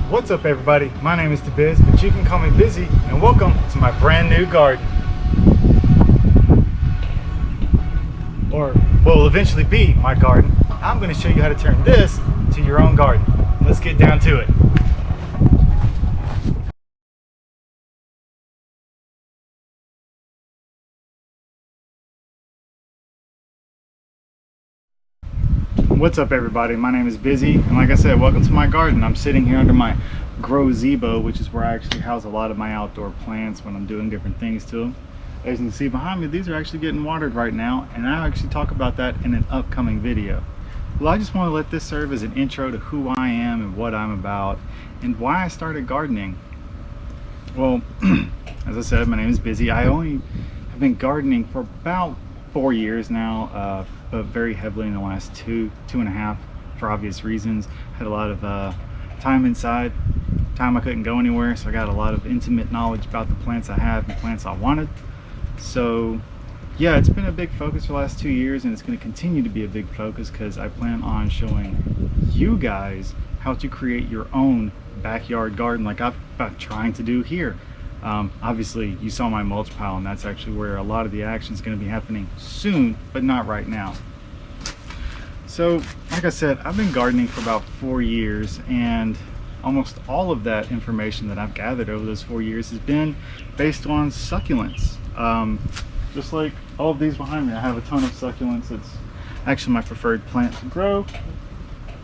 What's up everybody, my name is Biz, but you can call me Bizzy, and welcome to my brand new garden. Or what will eventually be my garden. I'm going to show you how to turn this to your own garden. Let's get down to it. What's up everybody, my name is Bizzy, and like I said, welcome to my garden. I'm sitting here under my gazebo, which is where I actually house a lot of my outdoor plants when I'm doing different things to them. As you can see behind me, these are actually getting watered right now, and I'll actually talk about that in an upcoming video. Well, I just want to let this serve as an intro to who I am and what I'm about and why I started gardening. Well, as I said, my name is Bizzy. I only have been gardening for about 4 years now, but very heavily in the last two and a half, for obvious reasons. Had a lot of time inside, time I couldn't go anywhere, so I got a lot of intimate knowledge about the plants I have and plants I wanted. So yeah, it's been a big focus for the last 2 years, and it's going to continue to be a big focus because I plan on showing you guys how to create your own backyard garden like I've been trying to do here. Obviously you saw my mulch pile, and that's actually where a lot of the action is going to be happening soon, but not right now. So like I said, I've been gardening for about 4 years, and almost all of that information that I've gathered over those 4 years has been based on succulents. Just like all of these behind me, I have a ton of succulents. It's actually my preferred plant to grow.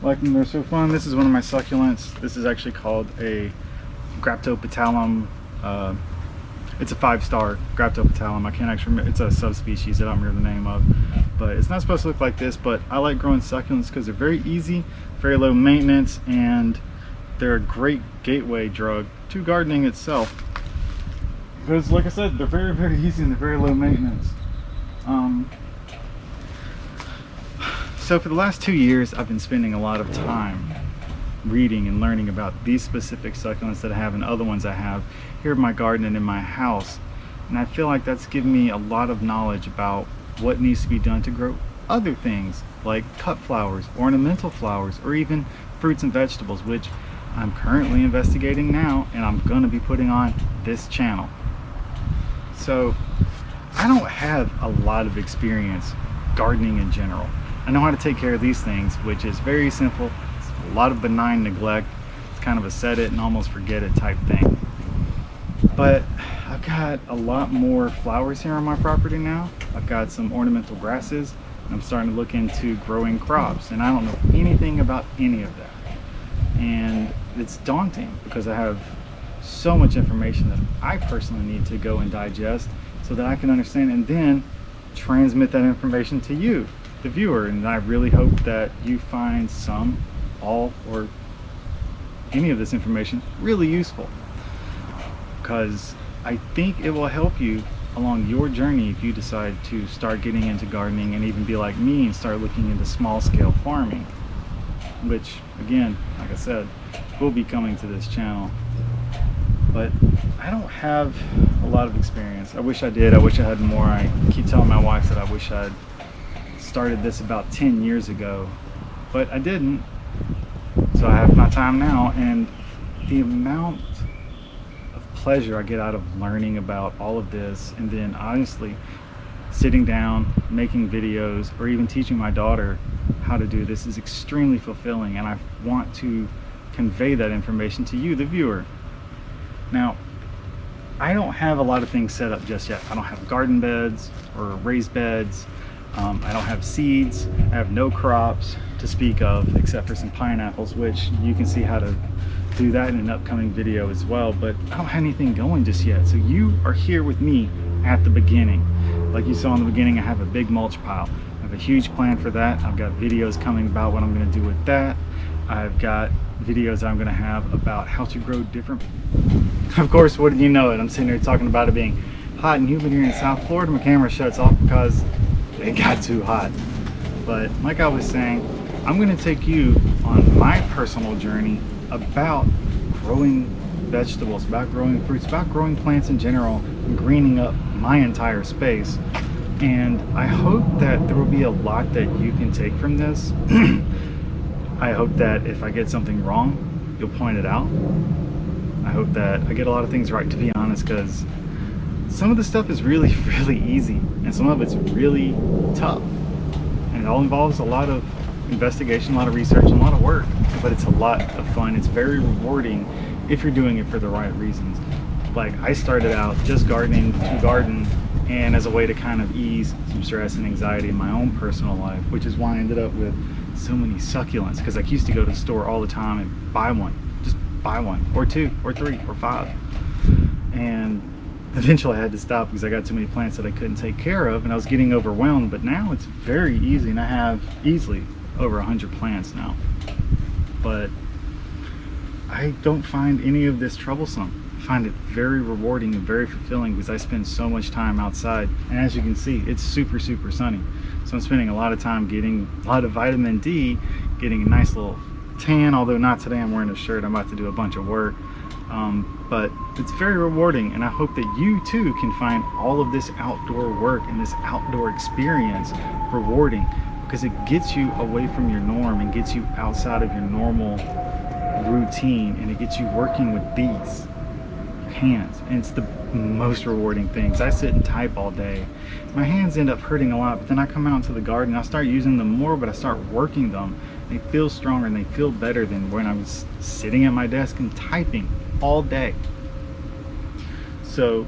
Like them, they're so fun. This is one of my succulents. This is actually called a Graptopetalum. It's a 5-star Graptopetalum. I can't actually remember, it's a subspecies I don't remember the name of, but it's not supposed to look like this. But I like growing succulents because they're very easy, very low maintenance, and they're a great gateway drug to gardening itself. Because like I said, they're very, very easy and they're very low maintenance. So for the last 2 years, I've been spending a lot of time reading and learning about these specific succulents that I have and other ones I have here in my garden and in my house. And I feel like that's given me a lot of knowledge about what needs to be done to grow other things like cut flowers, ornamental flowers, or even fruits and vegetables, which I'm currently investigating now and I'm going to be putting on this channel. So I don't have a lot of experience gardening in general. I know how to take care of these things, which is very simple. It's a lot of benign neglect. It's kind of a set it and almost forget it type thing. But I've got a lot more flowers here on my property now. I've got some ornamental grasses, and I'm starting to look into growing crops, and I don't know anything about any of that. And it's daunting because I have so much information that I personally need to go and digest so that I can understand and then transmit that information to you, the viewer. And I really hope that you find some, all, or any of this information really useful, because I think it will help you along your journey if you decide to start getting into gardening and even be like me and start looking into small-scale farming, which again, like I said, will be coming to this channel. But I don't have a lot of experience. I wish I did. I wish I had more. I keep telling my wife that I wish I'd started this about 10 years ago, but I didn't. So I have my time now, and the amount of pleasure I get out of learning about all of this, and then honestly sitting down, making videos, or even teaching my daughter how to do this is extremely fulfilling, and I want to convey that information to you, the viewer. Now, I don't have a lot of things set up just yet. I don't have garden beds or raised beds. I don't have seeds. I have no crops to speak of except for some pineapples, which you can see how to do that in an upcoming video as well. But I don't have anything going just yet. So you are here with me at the beginning. Like you saw in the beginning, I have a big mulch pile. I have a huge plan for that. I've got videos coming about what I'm going to do with that. I've got videos I'm going to have about how to grow different. Of course, wouldn't you know it, I'm sitting here talking about it being hot and humid here in South Florida. My camera shuts off because it got too hot. But like I was saying, I'm going to take you on my personal journey about growing vegetables, about growing fruits, about growing plants in general, and greening up my entire space. And I hope that there will be a lot that you can take from this. I hope that if I get something wrong, you'll point it out. I hope that I get a lot of things right, to be honest, because some of the stuff is really, really easy, and some of it's really tough. And it all involves a lot of investigation, a lot of research, and a lot of work, but it's a lot of fun. It's very rewarding if you're doing it for the right reasons. Like, I started out just gardening to garden, and as a way to kind of ease some stress and anxiety in my own personal life, which is why I ended up with so many succulents, because I used to go to the store all the time and buy one, just buy one, or two, or three, or five. And eventually I had to stop because I got too many plants that I couldn't take care of, and I was getting overwhelmed. But now it's very easy, and I have easily over 100 plants now. But I don't find any of this troublesome. I find it very rewarding and very fulfilling because I spend so much time outside, and as you can see, it's super, super sunny. So I'm spending a lot of time getting a lot of vitamin D, getting a nice little tan, although not today. I'm wearing a shirt. I'm about to do a bunch of work. But it's very rewarding, and I hope that you too can find all of this outdoor work and this outdoor experience rewarding, because it gets you away from your norm and gets you outside of your normal routine, and it gets you working with these hands, and it's the most rewarding things. I sit and type all day. My hands end up hurting a lot, but then I come out into the garden, I start using them more, but I start working them. They feel stronger and they feel better than when I was sitting at my desk and typing all day. So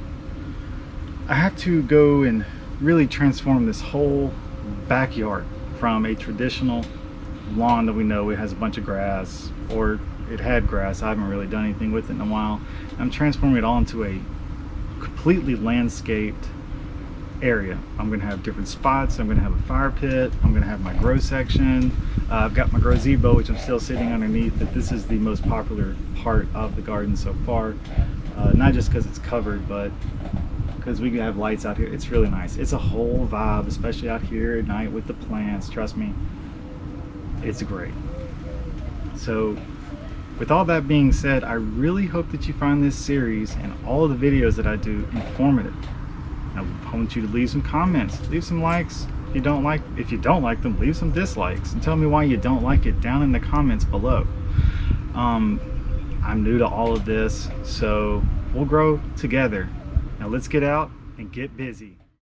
I have to go and really transform this whole backyard from a traditional lawn that we know it has a bunch of grass, or it had grass. I haven't really done anything with it in a while. I'm transforming it all into a completely landscaped area. I'm going to have different spots. I'm going to have a fire pit. I'm going to have my grow section. I've got my gazebo, which I'm still sitting underneath, but this is the most popular part of the garden so far. Not just because it's covered, but because we can have lights out here. It's really nice. It's a whole vibe, especially out here at night with the plants. Trust me, it's great. So with all that being said, I really hope that you find this series and all of the videos that I do informative. I want you to leave some comments, leave some likes. If you don't like them, leave some dislikes and tell me why you don't like it down in the comments below. I'm new to all of this, so we'll grow together. Now let's get out and get busy.